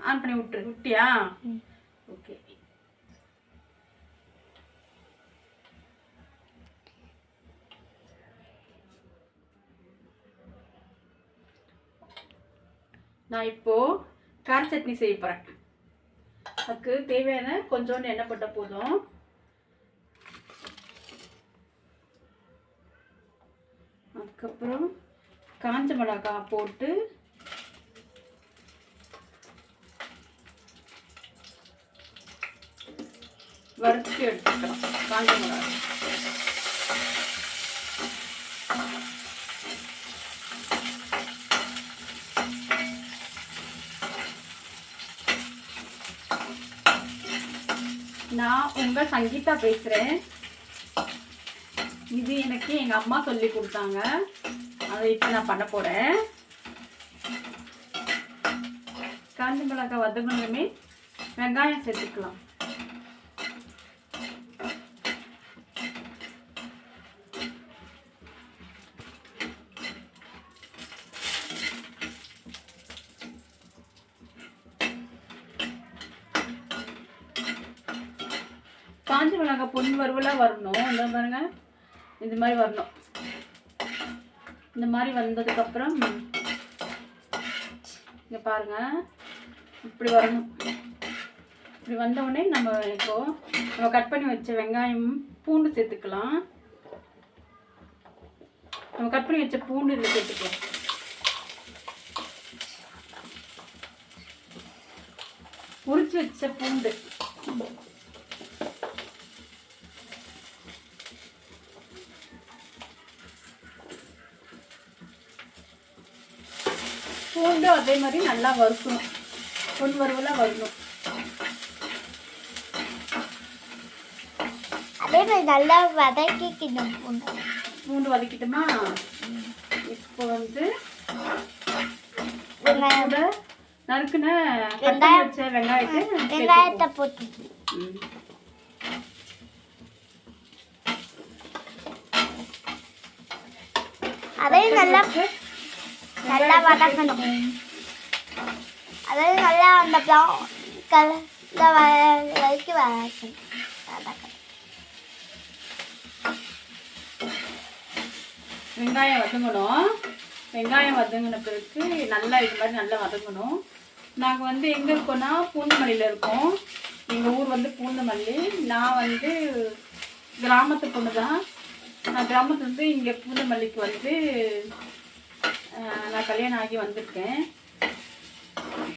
On பண்ணி விட்டியா? Okay. நான் இப்போ கார சட்னி செய்ய போகிறேன். அதுக்கு தேவையான கொஞ்சோண்டு எண்ணெய் போட்டால் போதும். அதுக்கப்புறம் காஞ்ச மிளகாய் போட்டு வறுத்து எடுத்துக்கலாம். காஞ்ச மிளகாய் நான் உங்கள் சங்கீதா பேசுகிறேன். இது எனக்கு எங்கள் அம்மா சொல்லி கொடுத்தாங்க. அதை இப்போ நான் பண்ண போகிறேன். காஞ்ச மிளகாய் வதங்கினதுமே வெங்காயம் சேர்த்துக்கலாம். காஞ்ச மிளகாய் பொன் வறுவலாக வரணும். இந்த பாருங்க, இந்த மாதிரி வரணும். இந்த மாதிரி வந்ததுக்கப்புறம் இங்கே பாருங்க, இப்படி வரணும். இப்படி வந்தவுடனே நம்ம கட் பண்ணி வச்ச வெங்காயம் பூண்டு சேர்த்துக்கலாம். நம்ம கட் பண்ணி வச்ச பூண்டு இதில் சேர்த்துக்கலாம். உரிச்சு வச்ச பூண்டு பூண்டு அதே மாதிரி நல்லா வறுக்கணும். பொன் வறுவலாக வரணும். அதே மாதிரி நல்லா வதக்கிக்கணும். பூண்டு வதக்கிட்டோமா? இப்போ வந்து நறுக்குன வச்ச வெங்காயத்தை போட்டு அதையும் நல்லா வதக்கணும். அதாவது நல்லா அந்த வரைக்கும் வதக்கணும். வெங்காயம் வதங்கணும். வெங்காயம் வதங்கின பிறகு நல்லா இது மாதிரி நல்லா வதங்கணும். நாங்கள் வந்து எங்கே இருக்கோன்னா பூந்தமல்லியில் இருக்கோம். எங்கள் ஊர் வந்து பூந்தமல்லி. நான் வந்து கிராமத்து பொண்ணு தான். நான் கிராமத்துலேருந்து இங்கே பூந்தமல்லிக்கு வந்து நான் கல்யாணம் ஆகி வந்திருக்கேன்.